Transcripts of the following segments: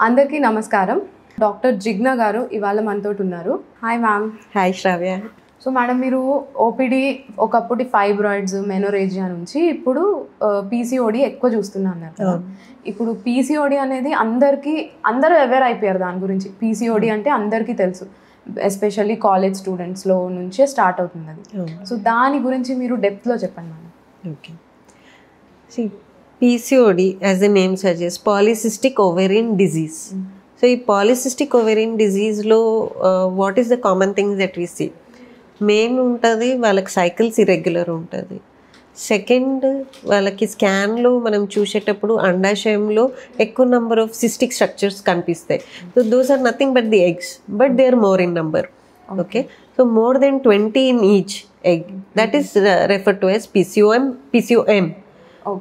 అందరికీ నమస్కారం. డాక్టర్ జిగ్నా గారు ఇవాళ మనతో ఉన్నారు. Hi ma'am. హాయ్ శ్రావ్య. సో మేడం, మీరు ఓపీడీ ఒకప్పుడు ఫైబ్రాయిడ్స్, మెనోరేజియా నుంచి ఇప్పుడు పీసీఓడి ఎక్కువ చూస్తున్నారు కదా. ఇప్పుడు పీసీఓడి అనేది అందరూ అవేర్ అయిపోయారు దాని గురించి. పీసీఓడి అంటే అందరికీ తెలుసు, ఎస్పెషల్లీ కాలేజ్ స్టూడెంట్స్లో నుంచే స్టార్ట్ అవుతుంది అది. సో దాని గురించి మీరు డెప్త్లో చెప్పండి madam. Okay, PCOD, as the name suggests, polycystic ovarian disease. So ఈ polycystic ovarian disease లో what is the common things that we see? Main ఉంటుంది, వాళ్ళకి సైకిల్స్ ఇర్రెగ్యులర్ ఉంటుంది. సెకండ్, వాళ్ళకి స్కాన్లో మనం చూసేటప్పుడు అండాశయంలో ఎక్కువ నెంబర్ ఆఫ్ సిస్టిక్ స్ట్రక్చర్స్ కనిపిస్తాయి. So those are nothing but the eggs, but they are more in number. Okay, so more than 20 in each egg. That is referred to as PCOM.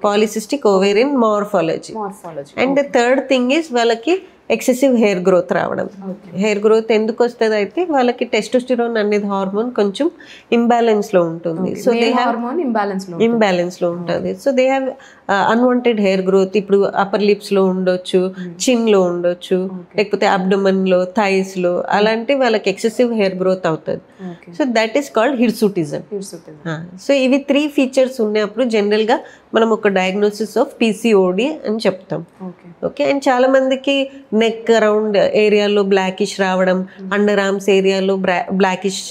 Polycystic ovarian morphology. And the third thing is వాళ్ళకి excessive hair growth రావడం. Hair growth ఎందుకు వస్తుంది అయితే వాళ్ళకి testosterone అనేది hormone కొంచెం ఇంబ్యాలెన్స్లో ఉంటుంది. So they have ఇంబ్యాలెన్స్లో ఉంటుంది. So they have unwanted hair growth. ఇప్పుడు అప్పర్ లిప్స్లో ఉండొచ్చు, చిన్లో ఉండొచ్చు, లేకపోతే అబ్డమన్లో, థైస్లో, అలాంటి వాళ్ళకి ఎక్సెసివ్ హెయిర్ గ్రోత్ అవుతుంది. So that is called hirsutism. So ఇవి 3 ఫీచర్స్ ఉన్నప్పుడు జనరల్గా మనం ఒక డయాగ్నోసిస్ ఆఫ్ పీసీఓడి అని చెప్తాం. ఓకే, అండ్ చాలా మందికి నెక్ అరౌండ్ ఏరియాలో బ్లాకిష్ రావడం, అండర్ ఆర్మ్స్ ఏరియాలో బ్లాకిష్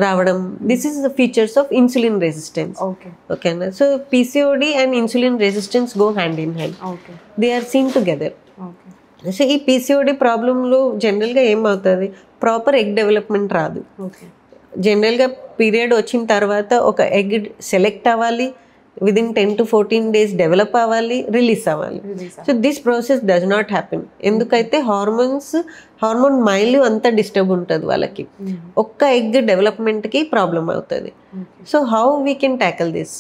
రావడం, this is the features of insulin resistance. ఓకేనా, so PCOD and insulin resistance go hand in hand, they are seen together. So ఈ పీసీఓడి ప్రాబ్లంలో జనరల్గా ఏమవుతుంది, ప్రాపర్ ఎగ్ డెవలప్మెంట్ రాదు. జనరల్గా పీరియడ్ వచ్చిన తర్వాత ఒక ఎగ్ సెలెక్ట్ అవ్వాలి, విదిన్ 10 to 14 days డెవలప్ అవ్వాలి, రిలీజ్ అవ్వాలి. So this process does not happen. ఎందుకైతే హార్మోన్ మైలు అంతా డిస్టర్బ్ ఉంటుంది వాళ్ళకి. ఒక్క ఎగ్ డెవలప్మెంట్కి ప్రాబ్లం అవుతుంది. So how we can tackle this?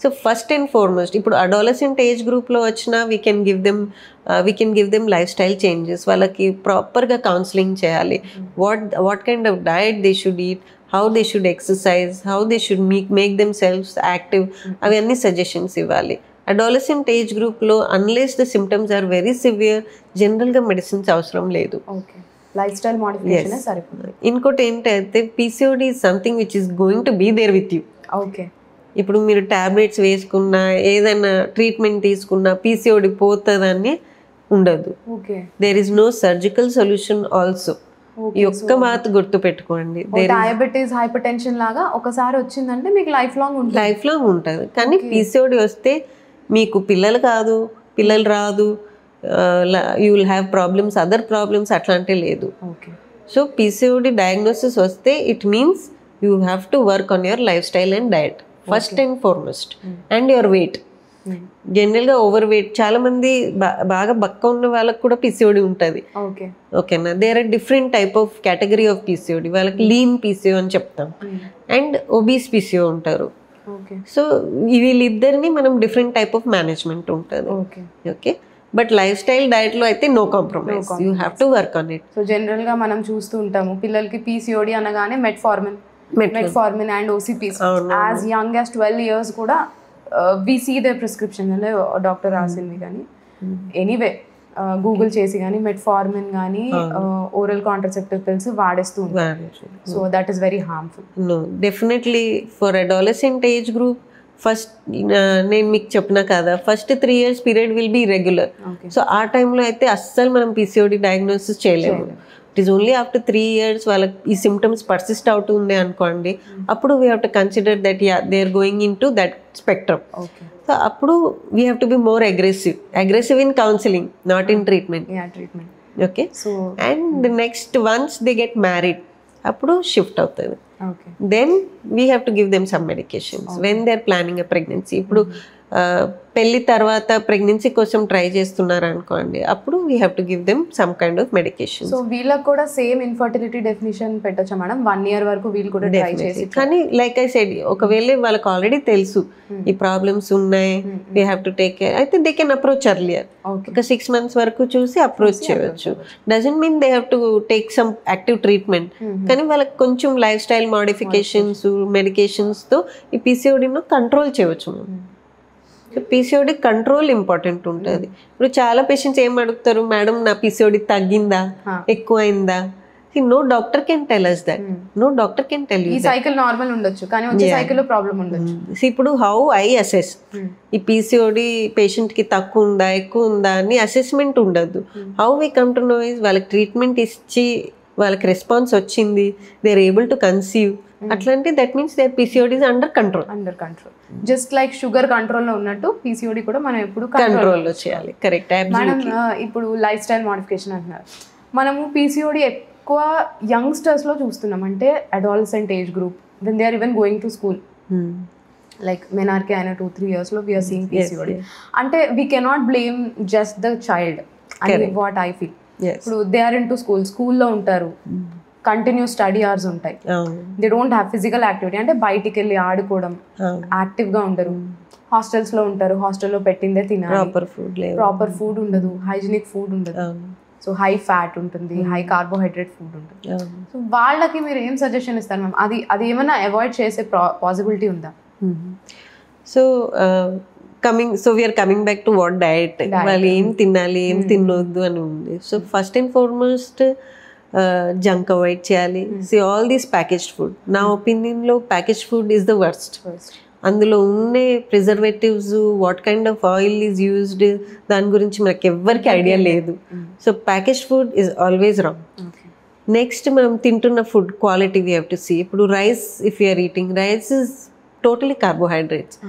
So first and foremost, ఇప్పుడు అడాలసెంట్ ఏజ్ గ్రూప్లో వచ్చిన we can give them life style changes. వాళ్ళకి ప్రాపర్గా కౌన్సిలింగ్ చేయాలి. What kind of diet they should eat, how they should exercise, how they should make themselves active, అవన్నీ suggestions ఇవ్వాలి. Adolescent age గ్రూప్లో unless the symptoms are very severe, జనరల్గా medicines అవసరం లేదు. Life style modification సరిపోతుంది. ఇంకోటి ఏంటంటే PCOD is something which is going to be there with you. Okay, ఇప్పుడు మీరు ట్యాబ్లెట్స్ వేసుకున్నా, ఏదైనా ట్రీట్మెంట్ తీసుకున్నా పీసీఓడి పోతుందని ఉండదు. There is no surgical solution also. ఈ ఒక్క మాట గుర్తు పెట్టుకోండి, డయాబెటీస్, హైపర్టెన్షన్ లాగా ఒకసారి వచ్చిందంటే మీకు లైఫ్ లాంగ్ ఉంటుంది. కానీ పీసీఓడి వస్తే మీకు పిల్లలు రాదు, you will have problems, other problems అట్లాంటి లేదు. సో పీసీఓడి డయాగ్నోసిస్ వస్తే it means you have to work on your life style and diet first and foremost, and your weight. జనరల్గా ఓవర్ వెయిట్, చాలా మంది బాగా బక్క ఉన్న వాళ్ళకి కూడా పీసీఓడి ఉంటుంది. ఓకేనా, there are different type of category of PCOD. వాళ్ళకి లీన్ పీసీఓ అని చెప్తాం, అండ్ ఒబీస్ పీసీఓ ఉంటారు. సో వీళ్ళిద్దరిని మనం డిఫరెంట్ టైప్ ఆఫ్ మేనేజ్మెంట్ ఉంటుంది. Okay, but lifestyle diet లో అయితే no compromise, you have to work on it. So general గా మనం చూస్తూ ఉంటాము, పిల్లలకి పీసీఓడి అనగానే metformin and OCPs as young as 12 years కూడా we see their prescription అంటే డాక్టర్ రాసింది. కానీ ఎనీవే గూగుల్ చేసి కానీ మెట్ఫార్మిన్ కానీ ఓరల్ కాంట్రసెప్టివ్ పిల్స్ వాడేస్తూ ఉంటారు. So that is very harmful. No, definitely for adolescent age group first నేను మీకు చెప్పినా కదా, first 3 years period will be regular. So ఆ టైంలో అయితే అస్సలు మనం పీసీఓడి డయాగ్నోసిస్ చేయలేము. It is only after 3 years వాళ్ళకి ఈ సిమ్టమ్స్ పర్సిస్ట్ అవుతుంది అనుకోండి, అప్పుడు we have to consider that they are going in to that spectrum. So అప్పుడు we have to be more aggressive in counselling, not in treatment. Okay, and next once they get married అప్పుడు shift అవుతుంది. Then we have to give them some medications when they are planning a pregnancy. ఇప్పుడు పెళ్లి తర్వాత pregnancy కోసం try చేస్తున్నారు అనుకోండి, అప్పుడు we have to give them some kind of medication. So వీళ్ళకి కూడా సేమ్ ఇన్ఫర్టిలిటీ డెఫినిషన్ పెట్టొచ్చా మేడం? 1 year వరకు వీళ్ళు కూడా ట్రై చేసి. కానీ లైక్ ఐ సెడ్, ఒకవేళ వాళ్ళకి ఆల్రెడీ తెలుసు ఈ ప్రాబ్లమ్స్ ఉన్నాయి, we have to take care, అయితే దే కెన్ అప్రోచ్ ఎర్లియర్. ఒక 6 months వరకు చూసి అప్రోచ్ చేయవచ్చు. Doesn't mean they have to take some active treatment. కానీ వాళ్ళకి కొంచెం లైఫ్ స్టైల్ మోడిఫికేషన్స్, మెడికేషన్స్తో ఈ పీసీఓడిని కంట్రోల్ చేయవచ్చు. పీసీఓడి కంట్రోల్ ఇంపార్టెంట్ ఉంటుంది. ఇప్పుడు చాలా పేషెంట్స్ ఏం అడుగుతారు, మేడం నా పీసీఓడి తగ్గిందా, ఎక్కువైందా? No doctor can tell us that. No doctor can tell you. ఈ సైకిల్ నార్మల్ ఉండొచ్చు కానీ వచ్చే సైకిల్ లో ప్రాబ్లం ఉండొచ్చు. ఇప్పుడు హౌ ఐ అసెస్ ఈ పీసీఓడి పేషెంట్ కి తక్కువ ఉందా ఎక్కువ ఉందా అని అసెస్మెంట్ ఉండదు. How we come to know is వాళ్ళకి ట్రీట్మెంట్ ఇచ్చి వాళ్ళకి రెస్పాన్స్ వచ్చింది, they are able to conceive, అట్లాంటి that means their PCOD is under control. Just like sugar కంట్రోల్లో ఉన్నట్టు పీసీఓడి కూడా మనం ఎప్పుడు కంట్రోల్లో చేయాలి. కరెక్ట్. మనం ఇప్పుడు లైఫ్ స్టైల్ మోడిఫికేషన్ అంటున్నారు. మనము పీసీఓడి ఎక్కువ యంగ్స్టర్స్ లో చూస్తున్నాం, అంటే adolescent age group when they are even going to school. Like menarche అయిన 2-3 years లో వీఆర్ సీయింగ్ పీసీఓడి. అంటే we cannot blame just the child అని వాట్ ఐ ఫీల్. ఇప్పుడు దే ఆర్ ఇన్ టు స్కూల్లో ఉంటారు, కంటిన్యూస్ స్టడీ అవర్స్ ఉంటాయి, they don't have physical activity, అంటే బయటికి వెళ్ళి ఆడుకోవడం, యాక్టివ్ గా ఉండరు. హాస్టల్స్ లో ఉంటారు, హాస్టల్లో పెట్టిందే తినాలి, ప్రాపర్ ఫుడ్ ఉండదు, హైజీనిక్ ఫుడ్ ఉండదు, సో హై ఫ్యాట్ ఉంటుంది, హై కార్బోహైడ్రేట్ ఫుడ్ ఉంటుంది. సో వాళ్ళకి మీరు ఏం సజెషన్ ఇస్తారు మ్యామ్? అది ఏమైనా అవాయిడ్ చేసే పాసిబిలిటీ ఉందా? So we're coming back to what diet, వాళ్ళు ఏం తినాలి ఏం తినొద్దు అని ఉంది. So first and foremost junk avoid చేయాలి. So all these packaged food, నా ఒపీనియన్లో packaged food is the worst. అందులో ఉండే preservatives, what kind of oil is used, దాని గురించి మనకి ఎవ్వరికి ఐడియా లేదు. So packaged food is always wrong. Next మనం తింటున్న food quality we have to see. ఇప్పుడు rice, if you are eating rice is totally carbohydrates,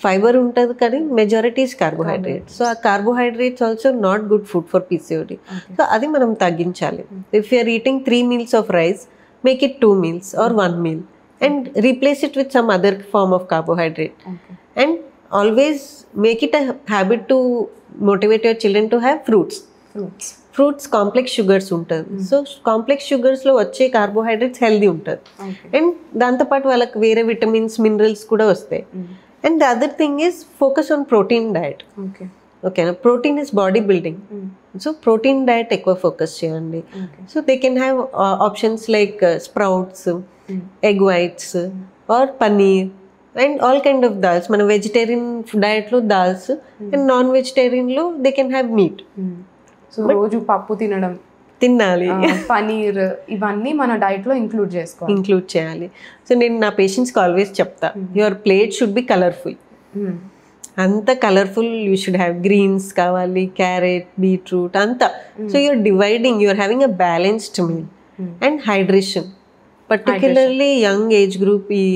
fibre ఉంటుంది కానీ మెజారిటీ ఈజ్ కార్బోహైడ్రేట్స్. సో ఆ carbohydrates also not good food for PCOD. So అది మనం తగ్గించాలి. If you are eating 3 meals of rice, make it 2 meals or 1 meal and replace it with some other form of carbohydrate. And always make it a habit to motivate your children to have fruits complex sugars ఉంటుంది. So complex షుగర్స్లో వచ్చే carbohydrates healthy ఉంటుంది, and దాంతోపాటు వాళ్ళకి వేరే vitamins minerals కూడా వస్తాయి. And the other thing is focus on protein diet. ఓకేనా, protein is body building, so protein diet ఎక్కువ ఫోకస్ చేయండి. So they can have options like sprouts, egg whites or paneer and all kind of dals. మన vegetarian డయట్లో dals, and non వెజిటేరియన్లో they can have meat. So రోజు పప్పు తినాలి, పనీర్, ఇవన్నీ మన డైట్ లో ఇంక్లూడ్ చేయాలి. సో నేను నా పేషెంట్స్కి ఆల్వేస్ చెప్తా, your plate should be colourful. అంత colourful you should have, greens కావాలి, క్యారెట్, బీట్రూట్ అంతా. So you are dividing, you are having a balanced meal. And hydration, particularly young age group, ఈ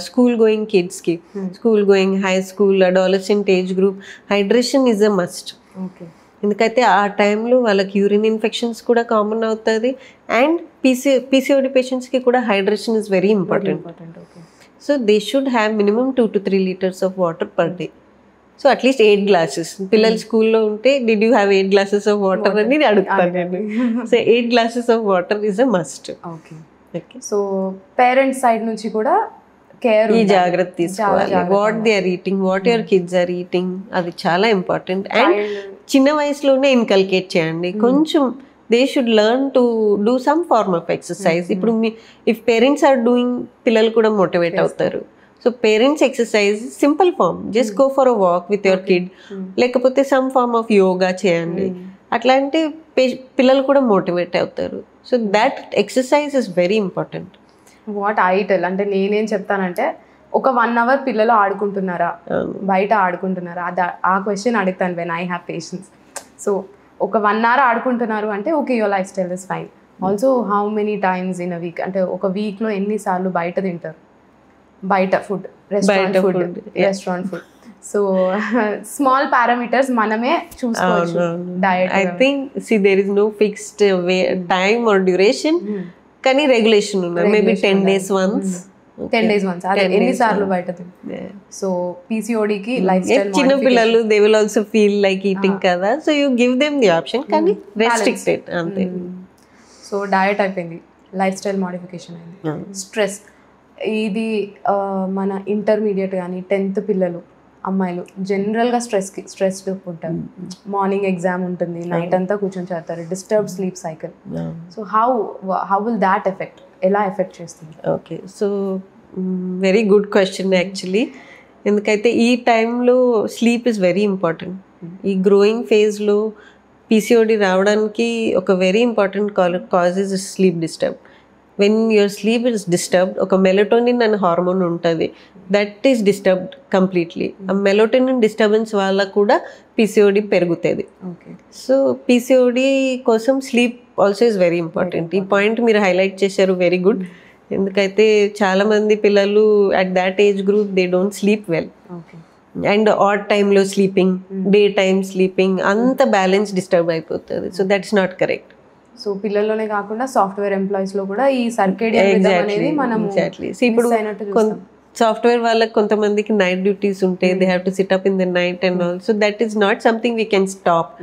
స్కూల్ గోయింగ్ కిడ్స్కి, school going, high school, adolescent age group, hydration is a must. ఎందుకైతే ఆ టైంలో వాళ్ళకి urine infections కూడా common అవుతుంది, and PCOD పేషెంట్స్కి కూడా hydration is very important. So they should have minimum 2 to 3 liters of water per day. So at least 8 glasses. పిల్లలు స్కూల్లో ఉంటే did you have 8 glasses of water అని అడుగుతాను నేను. సో 8 glasses of water is a must. So parents side నుంచి కూడా care, ఈ జాగ్రత్త తీసుకోవాలి. What they are eating, what your kids are eating, అది చాలా ఇంపార్టెంట్. అండ్ చిన్న వయసులోనే ఇన్కల్కేట్ చేయండి. కొంచెం they should learn to do some form of exercise. ఇప్పుడు ఇఫ్ పేరెంట్స్ ఆర్ డూయింగ్, పిల్లలు కూడా మోటివేట్ అవుతారు. So parents exercise simple form, just go for a walk with your kid, లేకపోతే సమ్ ఫార్మ్ ఆఫ్ యోగా చేయండి. అట్లాంటి పిల్లలు కూడా మోటివేట్ అవుతారు. So that exercise is very important. What I tell అంటే, నేనేం చెప్తానంటే, ఒక 1 hour పిల్లలు ఆడుకుంటున్నారా, బయట ఆడుకుంటున్నారా, ఆ క్వశ్చన్ అడుగుతాను when I have patients. So ఒక 1 hour ఆడుకుంటున్నారు అంటే okay, your life style is fine. Also how many times in a week, అంటే ఒక వీక్లో ఎన్నిసార్లు బయట తింటారు, బయట food, restaurant food. So small parameters మనమే చూసుకోవచ్చు diet. I think see there is no fixed time or duration, కానీ రెగ్యులేషన్ ఉన్నాయి. Maybe 10 days once. అదే ఎన్నిసార్లు బయట. సో పీసీఓడికి లైఫ్ స్టైల్, చిన్న పిల్లలు they will also feel like eating కదా, so you give them the option, కానీ రెస్ట్రిక్టెడ్ అంతే. సో డయట్ అయిపోయింది, లైఫ్ స్టైల్ మోడిఫికేషన్ అయింది. స్ట్రెస్, ఇది మన ఇంటర్మీడియట్ కానీ 10th పిల్లలు, అమ్మాయిలు జనరల్గా స్ట్రెస్డ్ ఉంటారు. మార్నింగ్ ఎగ్జామ్ ఉంటుంది, నైట్ అంతా కూర్చొని చదువుతారు, disturb sleep cycle. So how will that effect, ఎలా ఎఫెక్ట్ చేస్తుంది? Okay, so very good question actually. ఎందుకైతే ఈ టైంలో స్లీప్ ఇస్ వెరీ ఇంపార్టెంట్. ఈ గ్రోయింగ్ ఫేజ్లో పీసీఓడి రావడానికి ఒక very important cause is sleep disturb. When your sleep is disturbed, ఒక మెలటోనిన్ అనే హార్మోన్ ఉంటుంది, దట్ ఈస్ డిస్టర్బ్డ్ కంప్లీట్లీ. ఆ మెలటోనిన్ డిస్టర్బెన్స్ వల్ల కూడా పీసీఓడి పెరుగుతుంది. సో పీసీఓడి కోసం sleep also is very important. ఈ పాయింట్ మీరు హైలైట్ చేశారు, వెరీ గుడ్. ఎందుకైతే చాలామంది పిల్లలు at that age group they don't sleep well, and odd టైంలో స్లీపింగ్, డే టైమ్ స్లీపింగ్, అంత బ్యాలెన్స్ డిస్టర్బ్ అయిపోతుంది. So that's not correct. So పిల్లల్లోనే కాకుండా సాఫ్ట్వేర్ ఎంప్లాయీస్ లో కూడా ఈ సర్కేడియన్ రిథమ్ అనేది మనం ఇప్పుడు సాఫ్ట్వేర్ వాళ్ళకి కొంతమందికి నైట్ డ్యూటీస్ ఉంటాయి, they have to SIT up in the night and all. So that is not something we can stop,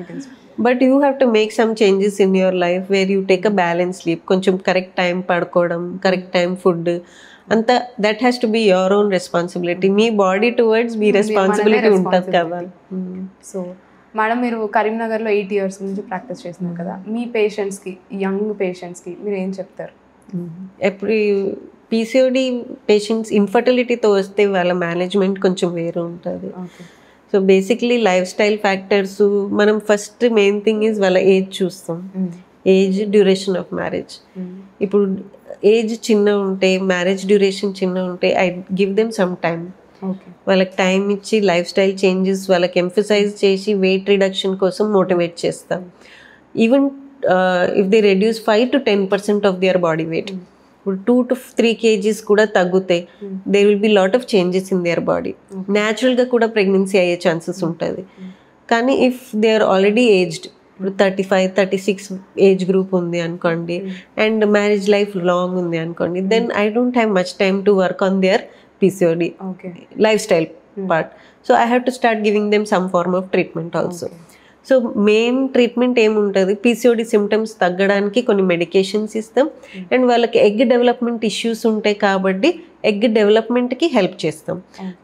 but you have to make some changes in your life where you take a balance sleep. కొంచెం correct time పడుకోవడం, correct time food, అంతా that has to be your own responsibility. Me body towards me responsibility ఉంటుంది కదా. So madam, మీరు కరీంనగర్లో 8 years నుంచి practice చేస్తున్నారు కదా, మీ పేషెంట్స్కి, యంగ్ పేషెంట్స్కి మీరు ఏం చెప్తారు? ఎప్పుడు పీసీఓడి పేషెంట్స్ ఇన్ఫర్టిలిటీతో వస్తే వాళ్ళ మేనేజ్మెంట్ కొంచెం వేరు ఉంటుంది. So basically life style factors, మనం ఫస్ట్ మెయిన్ థింగ్ ఈజ్ వాళ్ళ ఏజ్ చూస్తాం, ఏజ్, డ్యూరేషన్ ఆఫ్ మ్యారేజ్. ఇప్పుడు ఏజ్ చిన్న ఉంటే, మ్యారేజ్ డ్యూరేషన్ చిన్న ఉంటే, I give them some time. వాళ్ళకి టైం ఇచ్చి లైఫ్ స్టైల్ చేంజెస్ వాళ్ళకి ఎంఫసైజ్ చేసి వెయిట్ రిడక్షన్ కోసం మోటివేట్ చేస్తాం. Even if they reduce 5 to 10% of their body weight, ఇప్పుడు 2 to 3 kgs కూడా తగ్గుతాయి, there will be lot of changes in their body. న్యాచురల్గా కూడా ప్రెగ్నెన్సీ అయ్యే ఛాన్సెస్ ఉంటుంది. కానీ if they are already aged, ఇప్పుడు 35, 36 ఏజ్ గ్రూప్ ఉంది అనుకోండి, అండ్ మ్యారేజ్ లైఫ్ లాంగ్ ఉంది అనుకోండి, then I don't have much time to work on their PCOD lifestyle part. So I have to start giving them some form of treatment also. So main treatment ఏముంటుంది, PCOD symptoms తగ్గడానికి కొన్ని medications ఇస్తాం, and వాళ్ళకి egg development issues ఉంటాయి కాబట్టి egg డెవలప్మెంట్కి help చేస్తాం.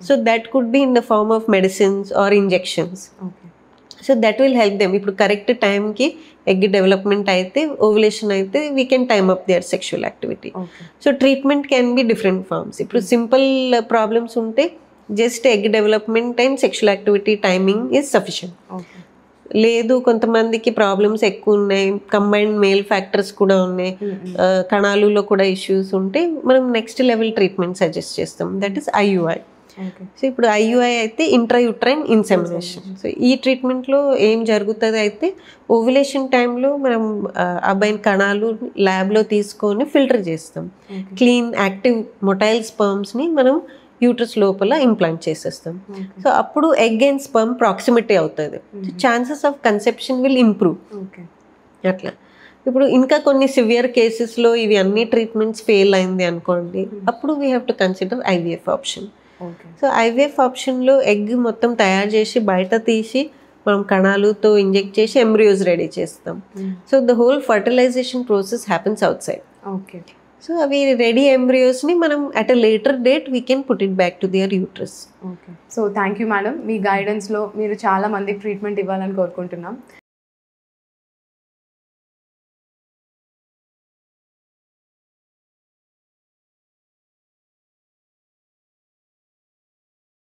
So that could be in the form of medicines or injections. So that will help them. ఇప్పుడు కరెక్ట్ టైంకి ఎగ్ డెవలప్మెంట్ అయితే, ఓవులేషన్ అయితే, we can time up their sexual activity. So treatment can be different forms. ఇప్పుడు simple problems ఉంటే just egg development and sexual activity timing is sufficient. లేదు, కొంతమందికి problems ఎక్కువ ఉన్నాయి, కంబైన్డ్ మేల్ ఫ్యాక్టర్స్ కూడా ఉన్నాయి, కణాలులో కూడా ఇష్యూస్ ఉంటే మనం నెక్స్ట్ లెవెల్ ట్రీట్మెంట్ సజెస్ట్ చేస్తాం, దట్ ఈస్ IUI. సో ఇప్పుడు IUI అయితే ఇంట్రాయూట్రైన్ ఇన్సెమినేషన్. సో ఈ ట్రీట్మెంట్లో ఏం జరుగుతుంది అయితే, ఓవులేషన్ టైంలో మనం అబ్బాయిని కణాలు ల్యాబ్లో తీసుకొని ఫిల్టర్ చేస్తాం, క్లీన్ యాక్టివ్ మొటైల్ స్పర్మ్స్ని మనం యూట్రస్ లోపల ఇంప్లాంట్ చేసేస్తాం. సో అప్పుడు ఎగ్ అండ్ స్పర్మ్ ప్రాక్సిమిటీ అవుతుంది, chances of conception will improve. అట్లా ఇప్పుడు ఇంకా కొన్ని సివియర్ కేసెస్లో ఇవి అన్ని ట్రీట్మెంట్స్ ఫెయిల్ అయింది అనుకోండి, అప్పుడు we have to consider IVF option. So IVF ఆప్షన్లో ఎగ్ మొత్తం తయారు చేసి బయట తీసి మనం కణాలుతో ఇంజెక్ట్ చేసి ఎంబ్రియోస్ రెడీ చేస్తాం. So the whole fertilisation process happens outside. So అవి రెడీ ఎంబ్రియోస్ని మనం at a later date we can put it back to their uterus. So thank you madam, మీ గైడెన్స్లో మీరు చాలా మందికి ట్రీట్మెంట్ ఇవ్వాలని కోరుకుంటున్నాం.